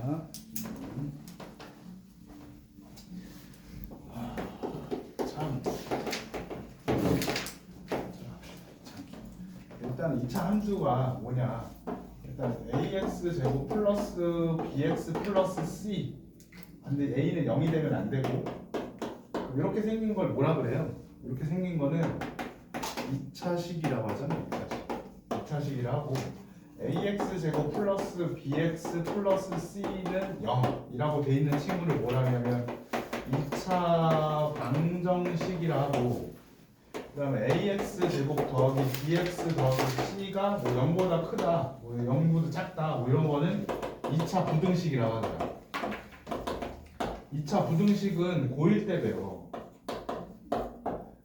참. 일단 2차 함수가 뭐냐? 일단 ax 제곱 플러스 bx 플러스 c. 근데 a는 0이 되면 안 되고 이렇게 생긴 걸 뭐라 그래요? 이렇게 생긴 거는 2차식이라고 하잖아요. 2차식이라고 하고 ax 제곱 플러스 bx 플러스 c는 0이라고 돼 있는 친구를 뭐라 하냐면 2차 방정식이라 하고, 그 다음에 ax 제곱 더하기 bx 더하기 c가 뭐 0보다 크다, 뭐 0보다 작다, 뭐 이런 거는 2차 부등식이라고 하더라. 2차 부등식은 고1 때 배워.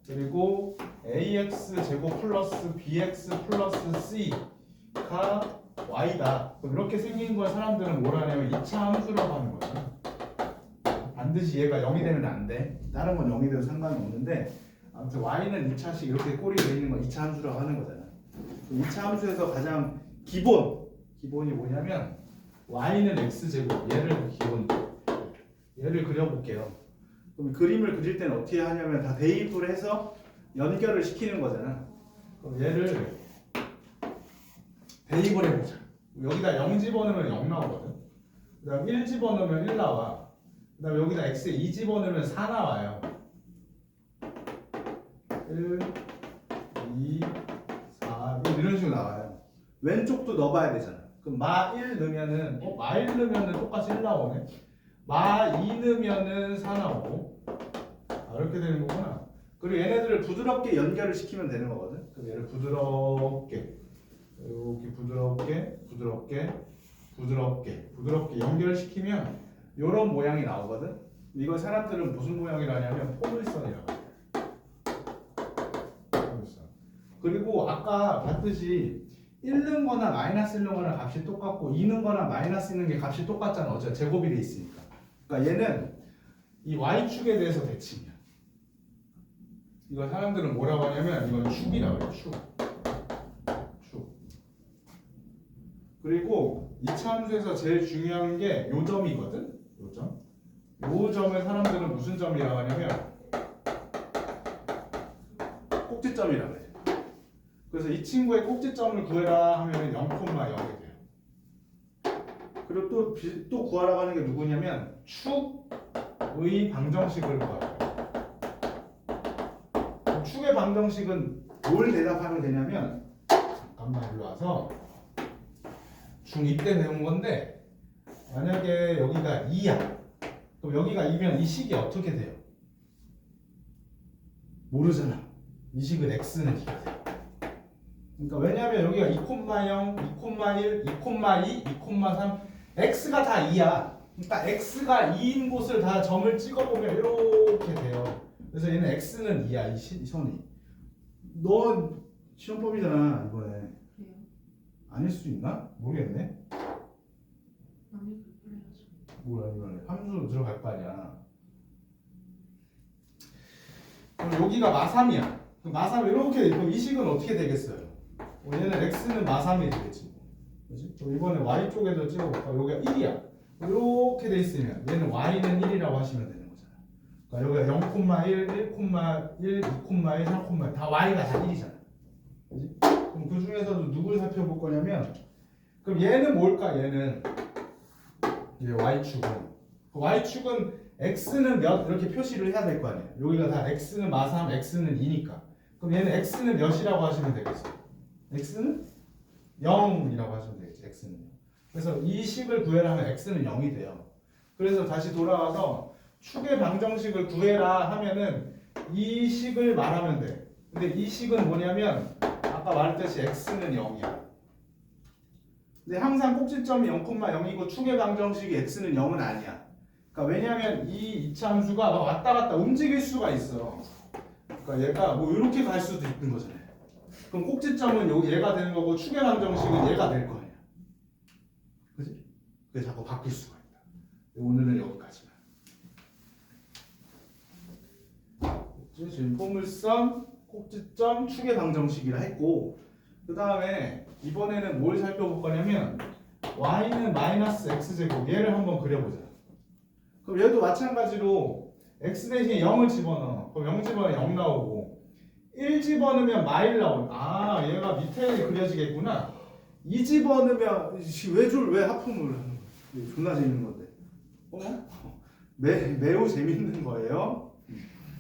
그리고 ax 제곱 플러스 bx 플러스 c가 y다. 이렇게 생긴 걸 사람들은 뭐라 하냐면 2차 함수라고 하는 거야. 반드시 얘가 0이 되면 안 돼. 다른 건 0이 돼도 상관이 없는데, 아무튼 y는 2차식 이렇게 꼴이 되어 있는 거 2차 함수라고 하는 거잖아. 2차 함수에서 가장 기본이 뭐냐면 y는 x제곱, 얘를 그려볼게요. 그럼 그림을 그릴 때는 어떻게 하냐면 다 대입을 해서 연결을 시키는 거잖아. 그럼 얘를 대입을 해보자. 여기다 0 집어넣으면 0 나오거든. 그 다음 1 집어넣으면 1 나와. 그 다음에 여기다 x에 2 집어넣으면 4 나와요. 1, 2, 4, 1 이런 식으로 나와요. 왼쪽도 넣어봐야 되잖아. 그럼 마 1 넣으면은 마 1 넣으면은 똑같이 1 나오네. 마 2 넣으면은 4 나오고. 이렇게 되는 거구나. 그리고 얘네들을 부드럽게 연결을 시키면 되는 거거든. 그럼 얘를 부드럽게 이렇게 부드럽게 연결시키면 이런 모양이 나오거든. 이걸 사람들은 무슨 모양이라 하냐면 포물선이라고 해요. 포물선. 그리고 아까 봤듯이 1 넣은 거나 마이너스 1 넣은 거나 값이 똑같고 2 넣은 거나 마이너스 있는 게 값이 똑같잖아. 어차피 제곱이 돼 있으니까. 그러니까 얘는 이 y축에 대해서 대칭이야. 이거 사람들은 뭐라고 하냐면 이건 축이라고 해요. 축. 그리고 2차 함수에서 제일 중요한 게 요 점이거든. 요 점을 사람들은 무슨 점이라고 하냐면 꼭지점이라고 해요. 그래서 이 친구의 꼭지점을 구해라 하면 0,0이 돼요. 그리고 또 구하라고 하는 게 누구냐면 축의 방정식을 구하라. 축의 방정식은 뭘 대답하면 되냐면, 잠깐만 일로 와서 중2 때 배운 건데, 만약에 여기가 2야. 그럼 여기가 2면 이 식이 어떻게 돼요? 모르잖아. 이 식은 x는 2가 돼요. 그러니까 왜냐하면 여기가 2,0, 2,1, 2,2, 2,3 x가 다 2야. 그러니까 x가 2인 곳을 다 점을 찍어보면 이렇게 돼요. 그래서 얘는 x는 2야. 이 선이. 너 시험범위잖아 이번에. 그래요? 아닐 수 있나? 모르겠네. 아니 그래야죠. 뭐야 이거는 함수 들어갈 거 아니야. 그럼 여기가 마3이야. 그럼 마3 이렇게. 그럼 이 식은 어떻게 되겠어요? 얘는 x는 마3이 되겠지. 그렇지? 그럼 이번에 y 쪽에도 찍어볼까? 여기가 1이야. 이렇게 돼 있으면 얘는 y는 1이라고 하시면 되는 거잖아. 그러니까 여기가 0,1, 1,1, 2,1, 3,1 다 y가 다 1이잖아. 그렇지? 그럼 그 중에서도 누굴 살펴볼 거냐면, 그럼 얘는 뭘까? 얘는 얘 y축은, y축은 x는 몇 이렇게 표시를 해야 될 거 아니에요. 여기가 다 x는 마3, x는 2니까. 그럼 얘는 x는 몇이라고 하시면 되겠어요? x는 0이라고 하시면 되겠지. x는 0. 그래서 이 식을 구해라 하면 x는 0이 돼요. 그래서 다시 돌아와서 축의 방정식을 구해라 하면은 이 식을 말하면 돼. 근데 이 식은 뭐냐면 아까 말했듯이 x는 0이야. 근데 항상 꼭지점이 0,0이고 축의 방정식이 x는 0은 아니야. 그러니까 왜냐하면 이 2차 함수가 막 왔다 갔다 움직일 수가 있어. 그러니까 얘가 뭐 이렇게 갈 수도 있는 거잖아요. 그럼 꼭지점은 얘가 되는 거고 축의 방정식은 얘가 될 거 아니야. 그지? 그래서 자꾸 바뀔 수가 있다. 오늘은 여기까지만. 지금 포물선, 꼭지점, 축의 방정식이라 했고, 그 다음에 이번에는 뭘 살펴볼 거냐면 y는 마이너스 x제곱 얘를 한번 그려보자. 그럼 얘도 마찬가지로 x 대신에 0을 집어넣어. 그럼 0 집어넣으면 0 나오고 1 집어넣으면 마일 나오고 아 얘가 밑에 그려지겠구나. 2 집어넣으면 왜 하품을 하는 거야? 이거 존나 재밌는 건데. 매우 재밌는 거예요.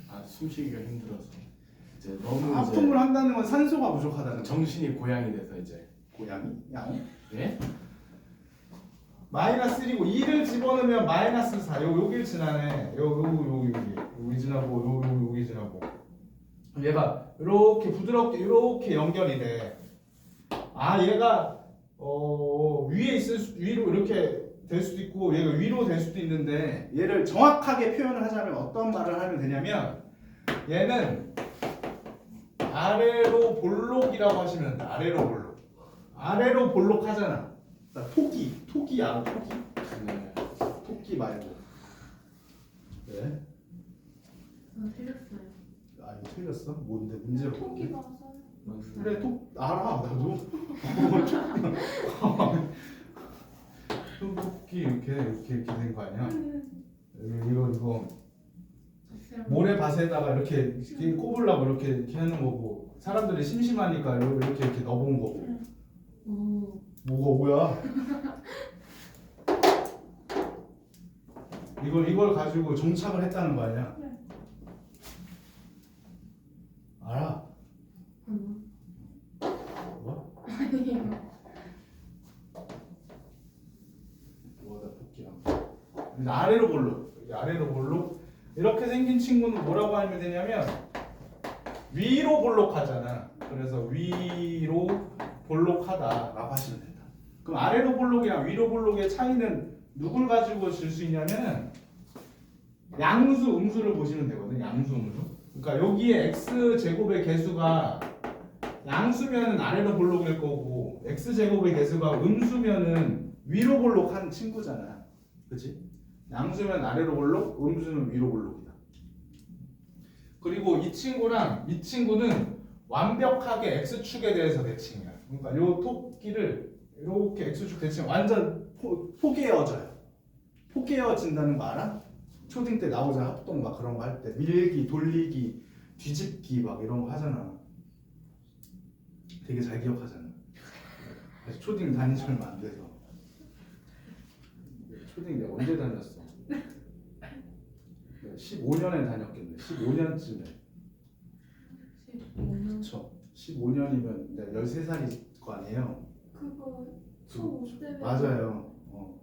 아 숨쉬기가 힘들어서 이제 너무 하품을 한다는 건 산소가 부족하다는 이제 정신이 고양이 돼서 이제 고양이? 양? 예? 마이너스 1이고 2를 집어넣으면 마이너스 4. 여길 지나네. 여기 지나고 여기 지나고. 얘가 이렇게 부드럽게 이렇게 연결이 돼. 아 얘가 위에 위로 이렇게 될 수도 있고 얘가 위로 될 수도 있는데 얘를 정확하게 표현을 하자면 어떤 말을 하면 되냐면 얘는 아래로 볼록이라고 하시면 돼. 아래로 볼록 하잖아. 토끼 알아? 토끼? 네. 토끼 말고. 왜? 틀렸어요. 아 이거 틀렸어? 뭔데 문제가 토끼 뭔데? 맞아요. 그래 알아 나도. 토끼 이렇게 된 거 아니야? 이거 모래밭에다가 이렇게 꼽으려고 이렇게 하는 거고 사람들이 심심하니까 이렇게 넣어본 거고. 오. 뭐야? 이걸 가지고 정착을 했다는 거 아니야? 네. 알아? 뭐? 아니에요. 뭐다 토끼랑. 근데 아래로 볼록. 이렇게 생긴 친구는 뭐라고 하면 되냐면 위로 볼록하잖아. 그래서 위로 볼록하다라고 하시면 된다. 그럼 아래로 볼록이랑 위로 볼록의 차이는 누굴 가지고 질 수 있냐면은 양수, 음수를 보시면 되거든. 양수, 음수. 그러니까 여기에 x 제곱의 개수가 양수면은 아래로 볼록일 거고 x 제곱의 개수가 음수면은 위로 볼록한 친구잖아. 그렇지? 양수면 아래로 볼록, 음수는 위로 볼록이다. 그리고 이 친구랑 이 친구는 완벽하게 x축에 대해서 대칭이야. 그러니까 요 토끼를 이렇게 x축 대칭 완전 포개어져요. 포개어진다는 거 알아? 초딩 때 나오잖아. 합동 막 그런 거 할 때 밀기, 돌리기, 뒤집기 막 이런 거 하잖아. 되게 잘 기억하잖아. 아직 초딩 다닌 지 얼마 안 돼서. 초딩 내가 언제 다녔어? 15년에 다녔겠네. 15년쯤에. 15년. 그쵸. 15년이면 내가 13살일 거 아니에요. 그거 초5 때 맞아요.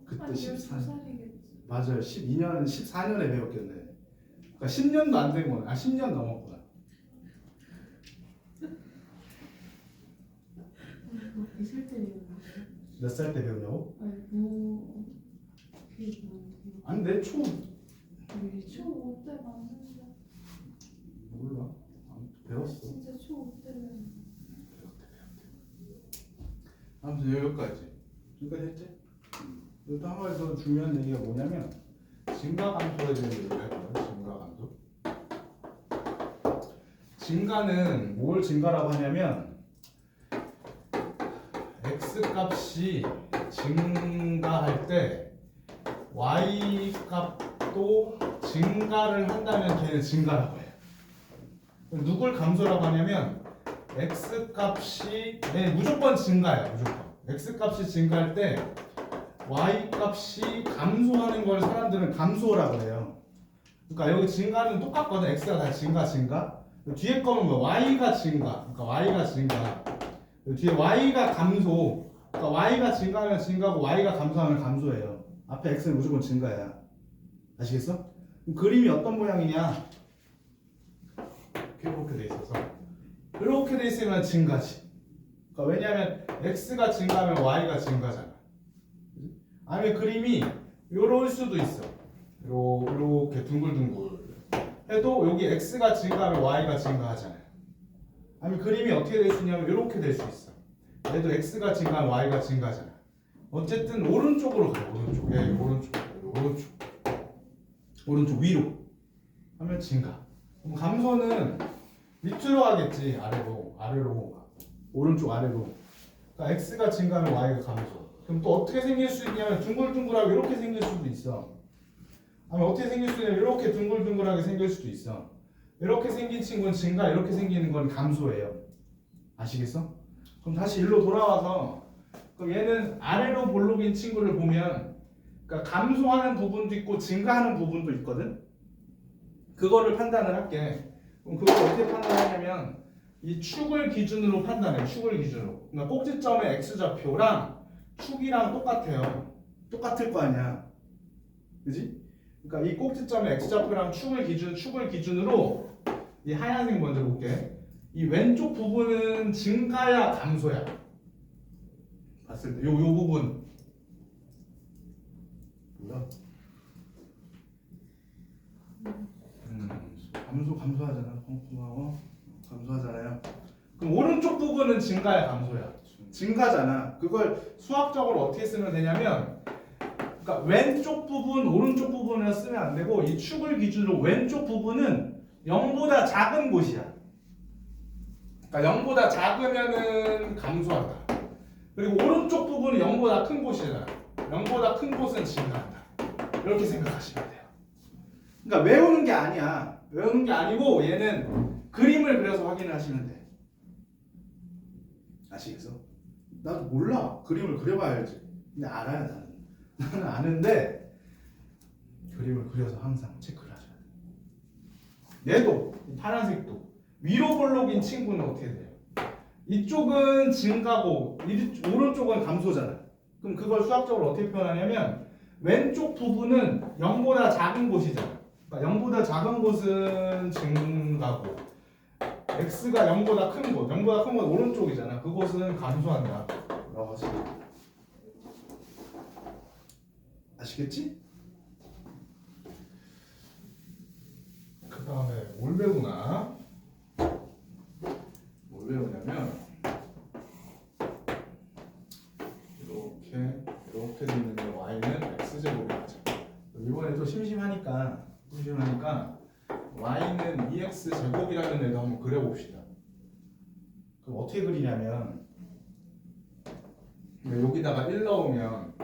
그때 한 14년. 12살이겠지. 맞아요. 12년, 14년에 배웠겠네. 그러니까 10년도 안 된 거네. 10년 넘었구나. 뭐 있을 때 배우는 거예요? 몇 살 때 배우냐고? 아니 뭐 그게 뭔데요? 아니 내 초 초5 때 맞는데 몰라. 배웠어. 진짜 초5 때는 아무튼 여기까지. 여기까지 했지? 또 한 가지 더 중요한 얘기가 뭐냐면 증가감소에 대한 얘기를 해봐요. 증가감소. 증가는 뭘 증가라고 하냐면 x 값이 증가할 때 y 값도 증가를 한다면 걔는 증가라고 해요. 누굴 감소라고 하냐면 x 값이 무조건 증가예요. 무조건. x 값이 증가할 때 y 값이 감소하는 걸 사람들은 감소라고 해요. 그러니까 여기 증가는 똑같거든. x가 다 증가. 뒤에 거는 뭐 y가 증가. 그러니까 y가 증가. 뒤에 y가 감소. 그러니까 y가 증가하면 증가고 y가 감소하면 감소예요. 앞에 x는 무조건 증가야. 아시겠어? 그럼 그림이 어떤 모양이냐? 이렇게 돼 있어서 이렇게 돼 있으면 증가지. 그러니까 왜냐하면 x가 증가하면 y가 증가잖아. 아니면 그림이 요럴 수도 있어. 요렇게 둥글둥글 해도 여기 x가 증가하면 y가 증가하잖아요. 아니면 그림이 어떻게 될 수 있냐면 이렇게 될 수 있어. 얘도 x가 증가하면 y가 증가하잖아. 어쨌든 오른쪽으로 가요. 오른쪽 위로 하면 증가. 그럼 감소는 밑으로 가겠지. 아래로 오른쪽 아래로. 그러니까 x가 증가하면 y가 감소. 그럼 또 어떻게 생길 수 있냐면 둥글둥글하게 이렇게 생길 수도 있어. 아니면 어떻게 생길 수 있냐면 이렇게 둥글둥글하게 생길 수도 있어. 이렇게 생긴 친구는 증가, 이렇게 생기는 건 감소예요. 아시겠어? 그럼 다시 일로 돌아와서 그럼 얘는 아래로 볼록인 친구를 보면 그러니까 감소하는 부분도 있고 증가하는 부분도 있거든. 그거를 판단을 할게. 그럼 그걸 어떻게 판단하냐면 이 축을 기준으로 판단해. 축을 기준으로. 그러니까 꼭지점의 x좌표랑 축이랑 똑같아요. 똑같을 거 아니야. 그지? 그러니까 이 꼭지점의 x좌표랑 축을 기준으로 이 하얀색 먼저 볼게. 이 왼쪽 부분은 증가야 감소야? 봤을 때 요 부분 뭐야? 감소하잖아. 펑펑하고 감소하잖아요. 그럼 오른쪽 부분은 증가야 감소야? 증가잖아. 그걸 수학적으로 어떻게 쓰면 되냐면 그러니까 왼쪽 부분, 오른쪽 부분을 쓰면 안 되고 이 축을 기준으로 왼쪽 부분은 0보다 작은 곳이야. 그러니까 0보다 작으면은 감소한다. 그리고 오른쪽 부분은 0보다 큰 곳이잖아. 0보다 큰 곳은 증가한다. 이렇게 생각하시면 돼요. 그러니까 외우는 게 아니야. 외우는 게 아니고 얘는 그림을 그려서 확인하시면 돼. 아시겠어? 나도 몰라. 그림을 그려봐야지. 근데 알아야 나는. 나는 아는데 그림을 그려서 항상 체크를 하셔야 돼. 얘도 파란색도 위로 볼록인 친구는 어떻게 돼요? 이쪽은 증가고 오른쪽은 감소잖아. 그럼 그걸 수학적으로 어떻게 표현하냐면 왼쪽 부분은 0보다 작은 곳이잖아. 그러니까 0보다 작은 곳은 증가고 x가 0보다 큰 곳, 0보다 큰 곳 오른쪽이잖아. 그곳은 감소한다. 라고 하시면 돼요. 아시겠지? 그 다음에 뭘 배우나? 뭘 배우냐면 이렇게 되어 있는 y는 x제곱이 맞아. 이번에 또 심심하니까 y는 2x제곱이라는 애도 한번 그려봅시다. 그럼 어떻게 그리냐면 여기다가 1 넣으면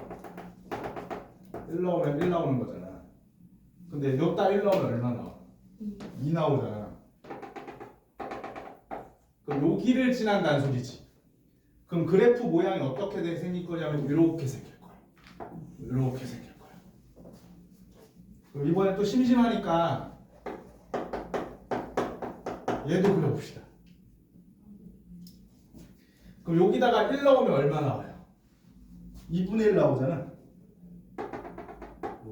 1 나오는 거잖아. 근데 여기다 1 넣으면 얼마 나와? 2 나오잖아. 그럼 여기를 지난다는 소리지. 그럼 그래프 모양이 어떻게 생길 거냐면 이렇게 생길 거야. 이렇게 생길 거야. 그럼 이번에 또 심심하니까 얘도 그려봅시다. 그럼 여기다가 1 넣으면 얼마 나와요? 2분의 1 나오잖아.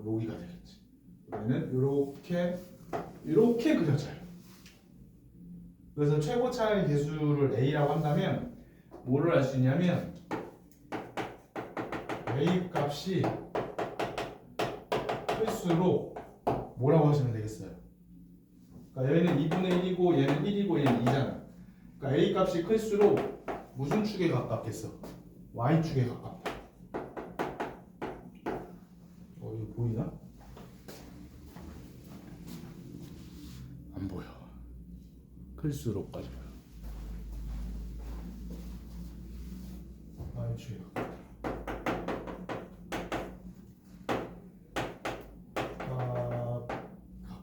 여기가 되겠지. 얘는 이렇게 그려져요. 그래서 최고차의 개수를 a라고 한다면 뭐를 알 수 있냐면 a 값이 클수록 뭐라고 하시면 되겠어요? 그러니까 얘는 2분의 1이고 얘는 1이고 얘는 2잖아. 그러니까 a 값이 클수록 무슨 축에 가깝겠어? y축에 가깝다. 이거 보이나? 안 보여. 클수록까지 보여. y축에 가깝다.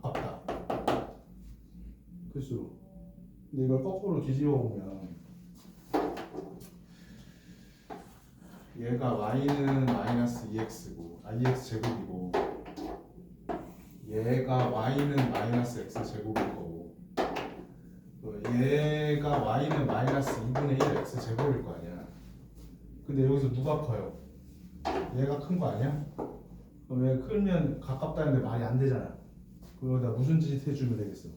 가깝다. 클수록. 근데 이걸 거꾸로 뒤집어 보면 얘가 y는 마이너스 2x고 2x 제곱이고 얘가 y는 마이너스 x 제곱일 거고 얘가 y는 마이너스 2분의 1 x 제곱일 거 아니야. 근데 여기서 누가 커요? 얘가 큰 거 아니야? 그럼 얘가 크면 가깝다는데 말이 안 되잖아. 그러다 무슨 짓 해주면 되겠어?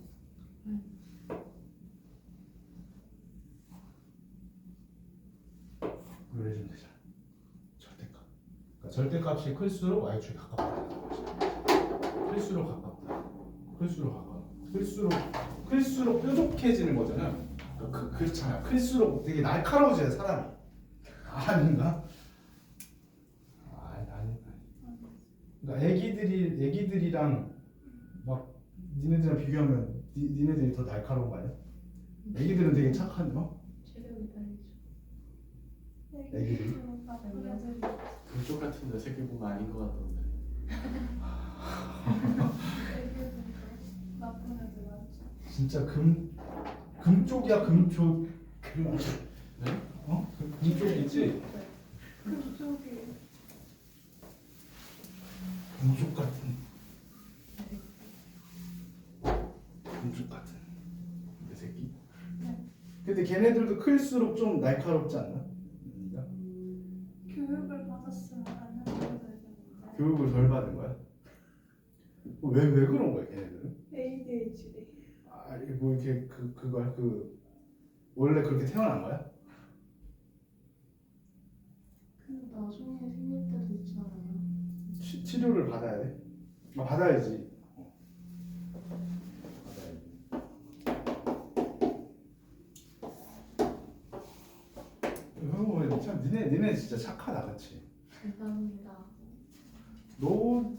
이걸 해주면 되잖아. 절대값. 그러니까 절대값이 클수록 y축이 가깝다. 클수록 가깝다. 클수록 가깝다. 클수록 뾰족해지는 거잖아. 그렇잖아. 클수록 되게 날카로워져요 사람이. 아닌가? 아니. 그러니까 애기들이랑 막 니네들이랑 비교하면 니네들이 더 날카로운 거 아니야? 애기들은 되게 착한 거? 체력이 다르죠. 애기들이? 나쁜 애들. 그쪽 같은데 새끼 보면 아닌 것 같던데. 애기들 나쁜 애들 맞죠? 진짜 금쪽이야 금쪽. 네? 어? 금쪽이지? 그쪽이 금쪽 같은. 금쪽 같은 내 새끼. 네. 근데 걔네들도 클수록 좀 날카롭지 않나? 그러니까 교육을 받았으면 안 해도 되는데. 교육을 덜 받은 거야? 왜 그런 거야 걔네들은? ADHD. 아 이게 뭐 이렇게 그걸 원래 그렇게 태어난 거야? 근데 나중에 생길 때도 있잖아요. 치료를 받아야 돼? 아 받아야지. 받아야지. 참 니네 진짜 착하다 그치? 감사합니다. 너는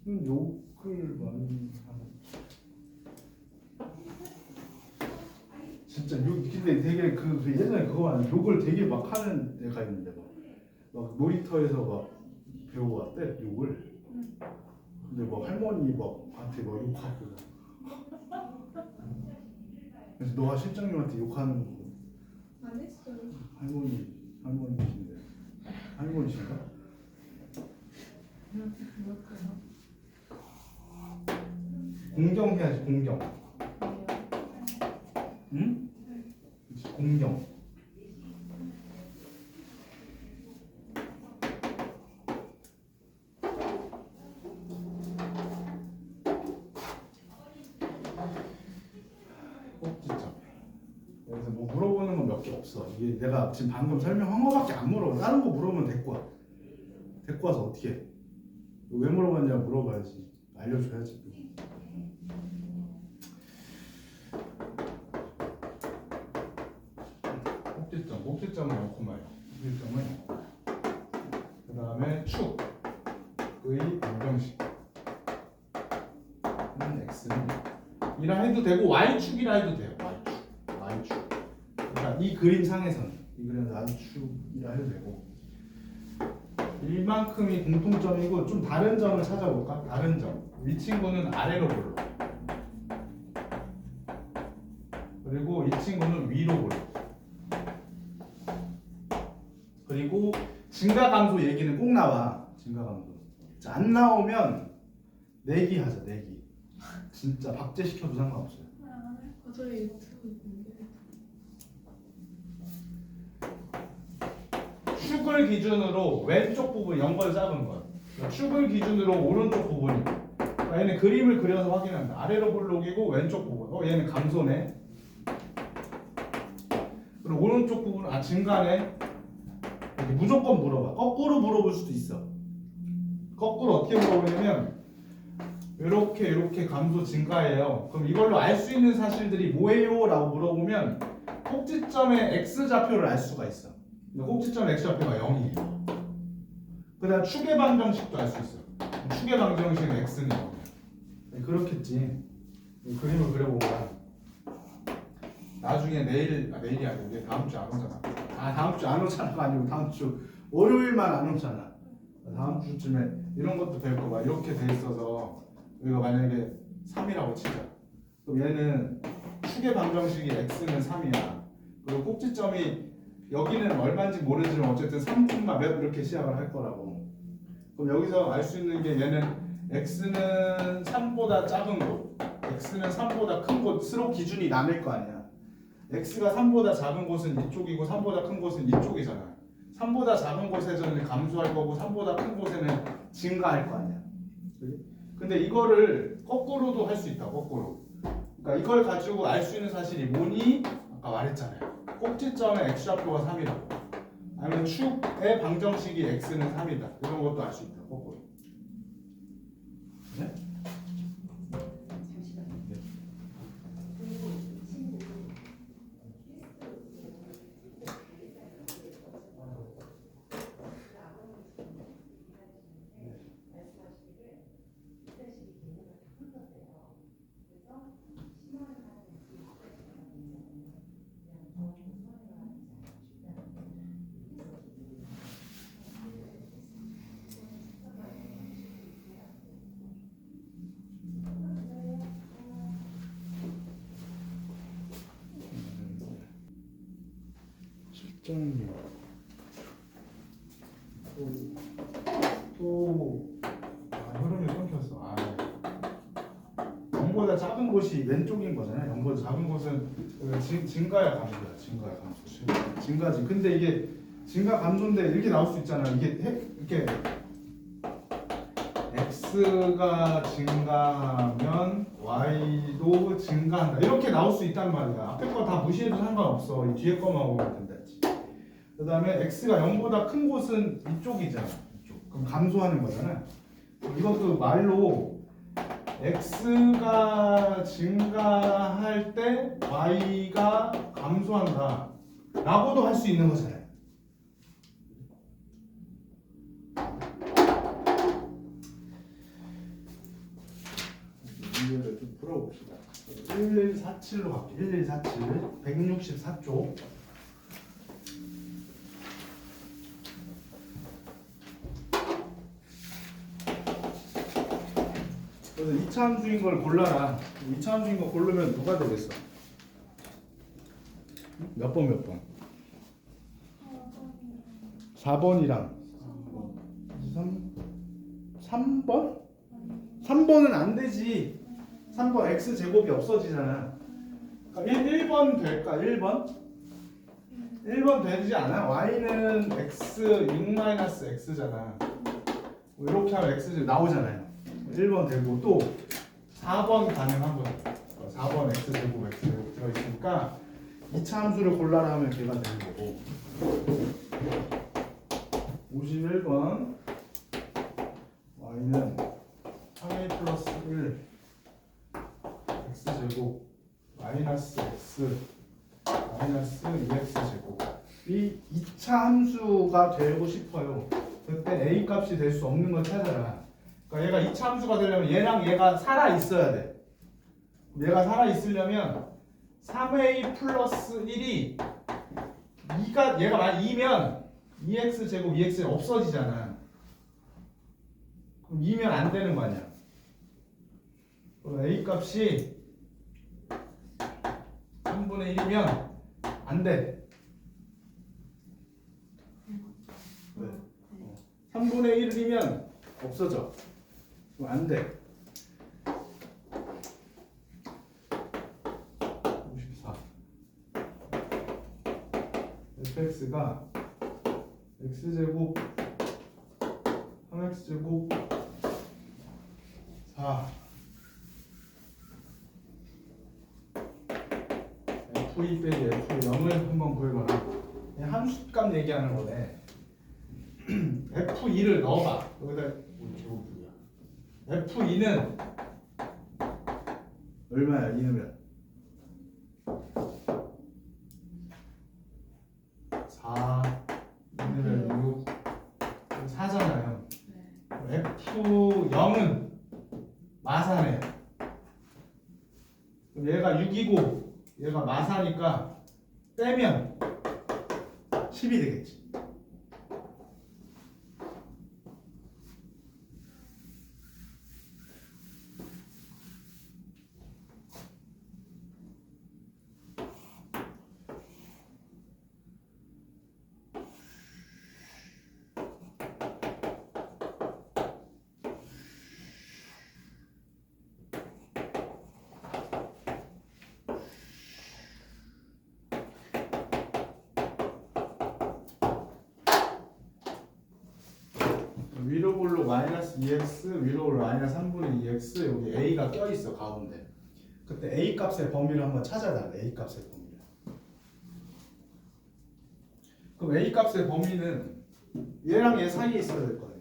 욕을 많이 하는. 진짜 욕 근데 되게 그 예전에 그거 아니야 욕을 되게 막 하는 애가 있는데 막 놀이터에서 막 배우고 왔대 욕을. 근데 막 할머니 막 한테 막 욕하고. 그래서 너가 실장님한테 욕하는 거 안 했어요. 할머니신데 할머니신가? 그렇구나. 공경해야지 공경. 왜요? 응? 그치, 공경. 꼭지점. 그래서 뭐 물어보는 건 몇 개 없어. 이게 내가 지금 방금 설명한 거밖에 안 물어봐. 다른 거 물어보면 데리고 와. 데리고 와서 어떻게 해? 왜 물어봤냐 물어봐야지. 알려줘야지. 꼭지점은 넣고 말이야. 꼭지점은 그 다음에 축의 방정식 x는 이라 해도 되고 y축이라 해도 돼요. y축. 그러니까 이 그림상에서는 이 그림은 y축이라 해도 되고 이만큼이 공통점이고 좀 다른 점을 찾아볼까? 다른 점. 이 친구는 아래로 볼로. 그리고 이 친구는 위로 볼로. 그리고 증가감소 얘기는 꼭 나와. 증가감소. 자, 안 나오면 내기 하자. 내기. 진짜 박제시켜도 상관없어요. 저희 유튜브 공개. 축을 기준으로 왼쪽 부분 연걸 잡은 것. 축을 기준으로 오른쪽 부분이. 그러니까 얘는 그림을 그려서 확인한다. 아래로 볼록이고 왼쪽 부분. 얘는 감소네. 그리고 오른쪽 부분 증가네. 이렇게 무조건 물어봐. 거꾸로 물어볼 수도 있어. 거꾸로 어떻게 물어보냐면 이렇게 감소 증가해요. 그럼 이걸로 알 수 있는 사실들이 뭐예요? 라고 물어보면 꼭지점의 x좌표를 알 수가 있어. 꼭지점 x좌표가 0이에요. 그 다음 축의 방정식도 알 수 있어. 축의 방정식은 x는 0이야. 그렇겠지. 그림을 그려보면 나중에 내일이 아닌데 다음 주 안 오잖아. 다음 주 안 오잖아가 아니고 다음 주 월요일만 안 오잖아. 다음 주쯤에 이런 것도 배울 거 봐. 이렇게 돼 있어서 우리가 만약에 3이라고 치자. 그럼 얘는 축의 방정식이 x는 3이야. 그리고 꼭지점이 여기는 얼마인지 모르지만 어쨌든 3분마 몇 이렇게 시작을 할 거라고. 그럼 여기서 알 수 있는 게 얘는 x는 3보다 작은 곳, x는 3보다 큰 곳으로 기준이 나뉠 거 아니야. x가 3보다 작은 곳은 이쪽이고 3보다 큰 곳은 이쪽이잖아. 3보다 작은 곳에서는 감소할 거고 3보다 큰 곳에는 증가할 거 아니야. 근데 이거를 거꾸로도 할 수 있다. 거꾸로. 그러니까 이걸 가지고 알 수 있는 사실이 뭐니? 아까 말했잖아요. 꼭지점의 x좌표가 3이라고. 아니면 축의 방정식이 x는 3이다. 이런 것도 알 수 있다. 거꾸로. 네? 0.6 또 흐름이 끊겼어. 0보다 작은 곳이 왼쪽인 거잖아요. 0보다 작은 곳은 증가야 감소야. 증가야 감소. 증가지. 근데 이게 증가 감소인데 이렇게 나올 수 있잖아. 이게 이렇게 x가 증가하면 y도 증가한다. 이렇게 나올 수 있단 말이야. 앞에 거 다 무시해도 상관없어. 이 뒤에 거만 오면 된다. 그 다음에 x가 0보다 큰 곳은 이쪽이잖아. 이쪽. 그럼 감소하는 거잖아. 이것도 말로 x가 증가할 때 y가 감소한다 라고도 할 수 있는 거잖아요. 문제를 좀 풀어봅시다. 1147로 갈게요. 1147 164쪽. 그래서 2차 함수인 걸 골라라. 2차 함수인 거 고르면 누가 되겠어? 몇 번 몇 번? 4번이랑 3번? 3번은 안 되지. 3번 x제곱이 없어지잖아. 그러니까 1번 될까? 1번? 1번 되지 않아? y는 x 6-x잖아. 이렇게 하면 x제곱 나오잖아요. 1번 되고 또 4번 가능한 거야. 4번 x제곱 들어있으니까 2차 함수를 골라라 하면 걔가 되는 거고 51번 y는 3a 플러스 1 x제곱 마이너스 x 마이너스 2x제곱이 2차 함수가 되고 싶어요. 그때 a 값이 될 수 없는 걸 찾아라. 그러니까 얘가 2차 함수가 되려면 얘랑 얘가 살아 있어야 돼. 얘가 살아 있으려면 3a 플러스 1이 2가 얘가 만약 2면 2x 제곱 2x 없어지잖아. 그럼 2면 안 되는 거 아니야. 그럼 a 값이 3분의 1이면 안 돼. 왜? 3분의 1이면 없어져. 그럼 안 돼. 54. fx가 x제곱 3x제곱 4 f2 빼기 f0을 한번 구해봐라. 함수값 얘기하는 거네. f2를 넣어봐. 여기다 제곱이야. f2는 얼마야? 2는 4 2는 6 4잖아요. f0은 마사네. 그럼 얘가 6이고 얘가 마사니까 빼면 10이 되겠지. 위로 볼로 마이너스 2x, 위로 볼로 마이너스 3분의 2x, 여기 a가 껴있어 가운데. 그때 a 값의 범위를 한번 찾아달래. a 값의 범위를. 그럼 a 값의 범위는 얘랑 얘 사이에 있어야 될 거예요.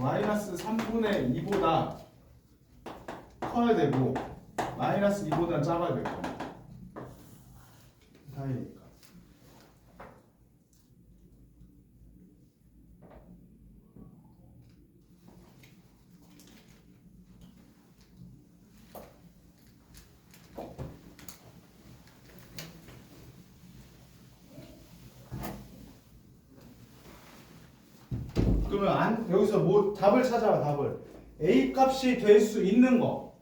마이너스 3분의 2보다 커야 되고 마이너스 2보다 작아야 될 거예요. 사이니까. 그러면 여기서 뭐 답을 찾아봐. 답을 a 값이 될 수 있는 거.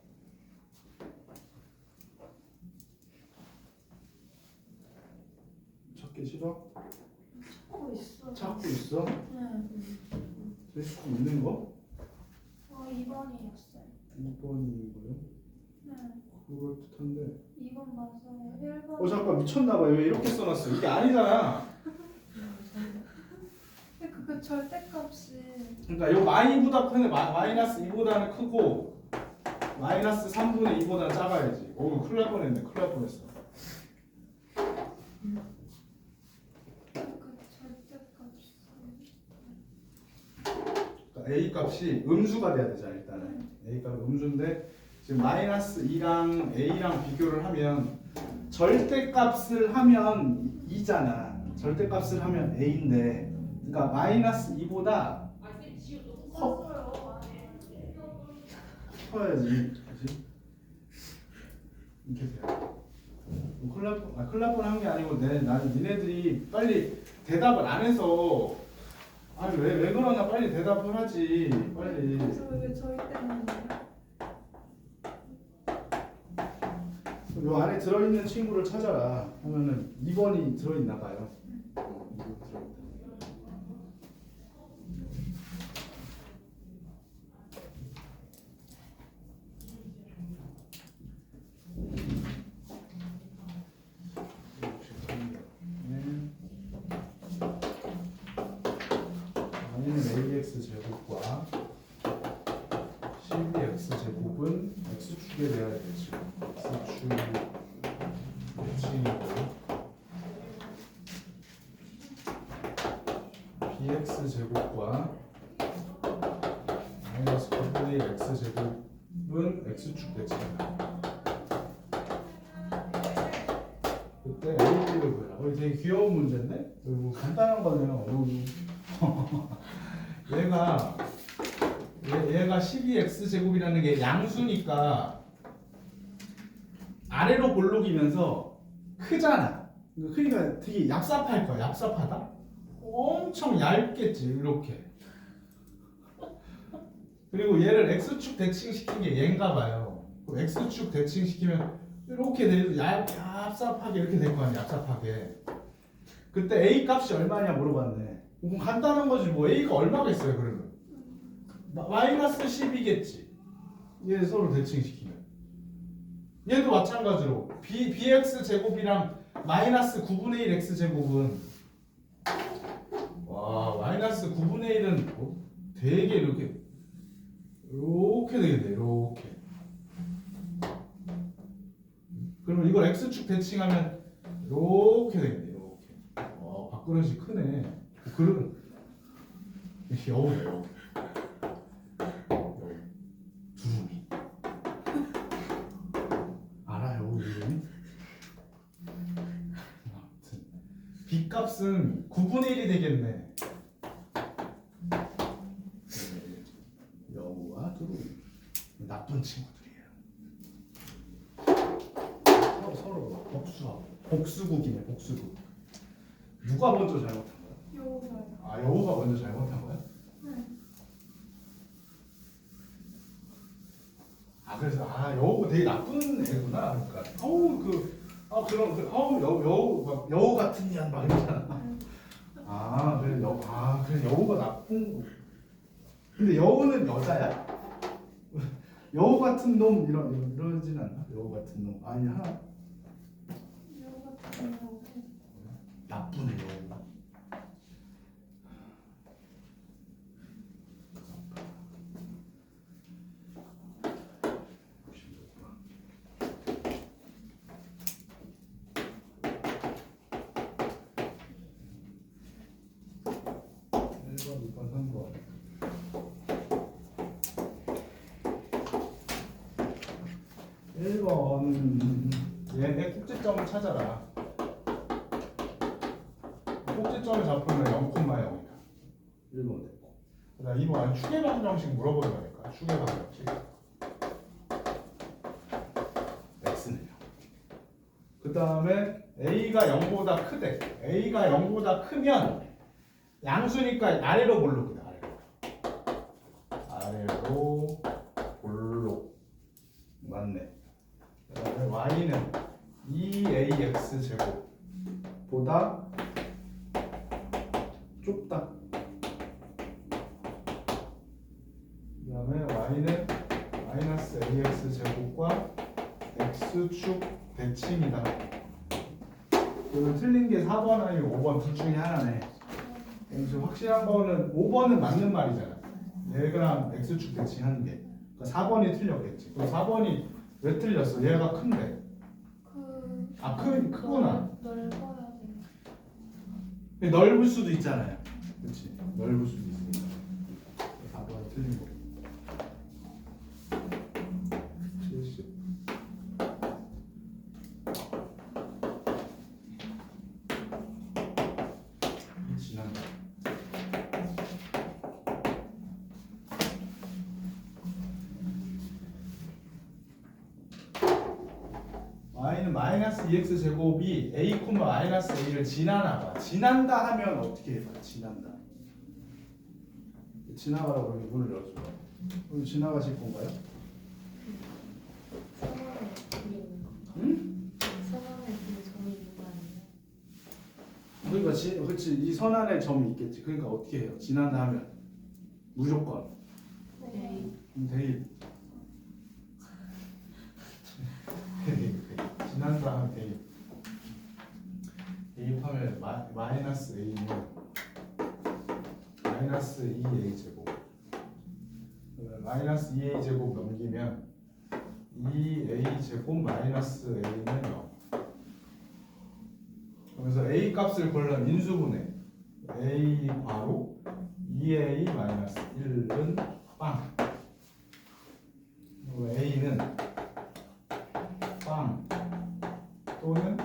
찾기 싫어? 찾고 있어. 찾고 있어? 네. 찾고 있는 거? 2번이었어요. 2번이고요. 네. 그걸 뜻한데. 2번 맞아요. 1번. 잠깐 미쳤나봐. 왜 이렇게 써놨어? 이게 아니잖아. 그 절대값이. 그러니까 요 마이보다 큰 마이너스 2보다는 크고 마이너스 3분의 2보다는 작아야지. 오, 큰일 날 뻔했네. 큰일 날 뻔했어. 그 절대값이. 그러니까 A 값이 음수가 돼야 되잖아. 일단은 A 값이 음수인데 지금 마이너스 2랑 A랑 비교를 하면 절대값을 하면 2잖아. 절대값을 하면 A인데 그러니까 마이너스 2보다 커야지. 그치? 이렇게 돼요. 큰일 날 뻔한 게 아니고 나는 니네들이 빨리 대답을 안 해서 아니 왜 그러나 빨리 대답을 하지. 빨리. 그래서 왜 저희 때문이에요? 요 안에 들어있는 친구를 찾아라 하면은 2번이 들어있나 봐요. 이거 들어있다. 아니면 ax 제곱과 12x 제곱은 x축에 대하여 되죠. x축 대칭이고 bx 제곱과 마이너스 9분의 x 제곱은 x축 대칭이다. 그때 a를 구해라. 되게 귀여운 문제인데? 뭐 간단한 거네요. 얘가 12x 제곱이라는 게 양수니까 아래로 볼록이면서 크잖아. 그러니까 되게 얍삽할 거야. 얍삽하다? 엄청 얇겠지. 이렇게. 그리고 얘를 x축 대칭시킨 게 얘인가 봐요. x축 대칭시키면 이렇게 얍삽하게 이렇게 될 거 아니야. 얍삽하게. 그때 a 값이 얼마냐 물어봤네. 그럼 간단한 거지 뭐. a가 얼마겠어요 그러면. 마이너스 10이겠지. 얘 서로 대칭시키면. 얘도 마찬가지로 bx 제곱이랑 마이너스 9분의 1 x 제곱은 와 마이너스 9분의 1은 되게 이렇게 되겠네. 이렇게. 그러면 이걸 x축 대칭하면 이렇게 되겠네. 이렇게. 밥그릇이 크네. 그릇은 여우예요. 두루미. 알아요 이름이? 아무튼 b 값은 9분의 1이 되겠네. 여우와 두루미 나쁜 친구들이에요. 서로 복수국이네. 복수국. 누가 먼저 잘못한 거야? 여우가요. 아 여우가 먼저 잘못한 거야? 네. 그래서 여우 되게 나쁜 애구나. 그러니까 여우 같은 년 막 이러잖아. 그래 여우가 나쁜. 근데 여우는 여자야? 여우 같은 놈 이러진 않나? 여우 같은 놈 아니 하나 여우 같은 경우. 나쁜 여우가. 얘의 꼭지점을 찾아라. 꼭지점을 잡으면 0,0이다. 1번 됐고. 그다음 2번 추계방정식 물어보는 거니까 추계방정식. x는 0. 그 다음에 a가 0보다 크대. a가 0보다 크면 양수니까 아래로 볼록이다. 아래로 볼록. 맞네. 그다음에 y는 2ax 제곱보다 y는 마이너스 ax 제곱과 x축 대칭이다. 그러면 틀린 게 4번 아니면 5번 둘 중에 하나네. 지금 확실한 거는 5번은 맞는 말이잖아. 얘랑 x축 대칭하는 게. 그러니까 4번이 틀렸겠지. 그럼 4번이 왜 틀렸어? 얘가 큰데. 크구나. 넓어야 돼요. 근데 넓을 수도 있잖아요. 그렇지. 넓을 수도 있으니까. 4번이 틀린 거. 70. 지난다. y는 마이너스 2x 제곱이 a, 마이너스 a를 지나나 봐. 지난다 하면 어떻게 해봐? 지난다. 지나가라고 이렇게 문을 열어줘. 그럼 지나가실 건가요? 선언에 뒤에 있는 거. 응? 선언에 뒤에 점이 있는 거 아니에요? 그러니까 그렇지. 이 선 안에 점이 있겠지. 그러니까 어떻게 해요? 지난다 하면 무조건 네. 대입. 지난다 하면 대입. 대입하면 마이너스 a는 마이너스 2a 제곱. 그러면 마이너스 2a 제곱 넘기면 2a 제곱 마이너스 a는 0. 그래서 a 값을 구하려면 인수분해. a 괄호 2a 마이너스 1은 빵. 그리고 a는 빵 또는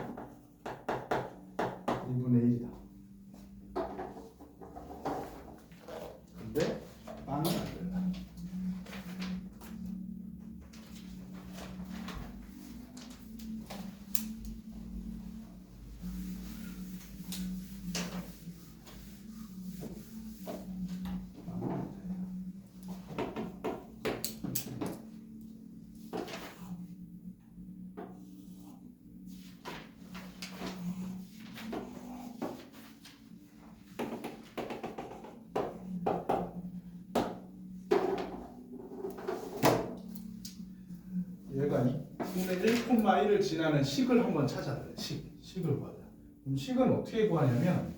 2분의 1이다. 근데 빵은 안 된다. 빵은 안 돼. 얘가 2분의 1,1을 지나는 식을 한번 찾아야 돼. 식을 구하자. 그럼 식은 어떻게 구하냐면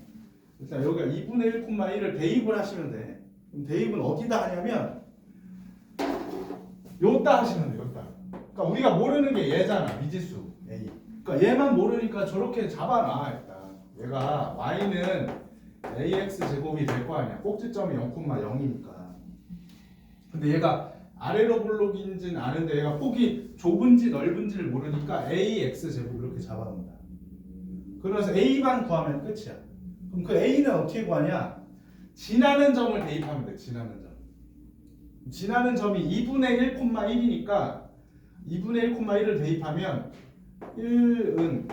일단 여기가 2분의 1,1을 대입을 하시면 돼. 그럼 대입은 어디다 하냐면 요따 하시면 돼. 요따. 그러니까 우리가 모르는 게 얘잖아. 미지수 A. 그러니까 얘만 모르니까 저렇게 잡아놔 일단. 얘가 y는 ax 제곱이 될 거 아니야. 꼭지점이 0,0이니까. 근데 얘가 아래로 볼록인지는 아는데 얘가 폭이 좁은지 넓은지를 모르니까 ax 제곱 이렇게 잡아놓는다. 그래서 a만 구하면 끝이야. 그럼 그 a는 어떻게 구하냐? 지나는 점을 대입하면 돼. 지나는 점. 지나는 점이 2분의 1,1이니까 2분의 1,1을 대입하면 1은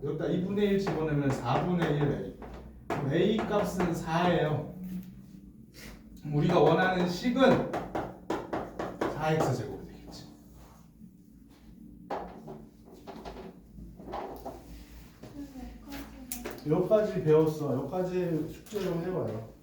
여기다 2분의 1 집어넣으면 4분의 1a. 그럼 a 값은 4예요. 우리가 원하는 식은 4x 제곱이 되겠지. 여기까지 배웠어. 여기까지 숙제 좀 해봐요.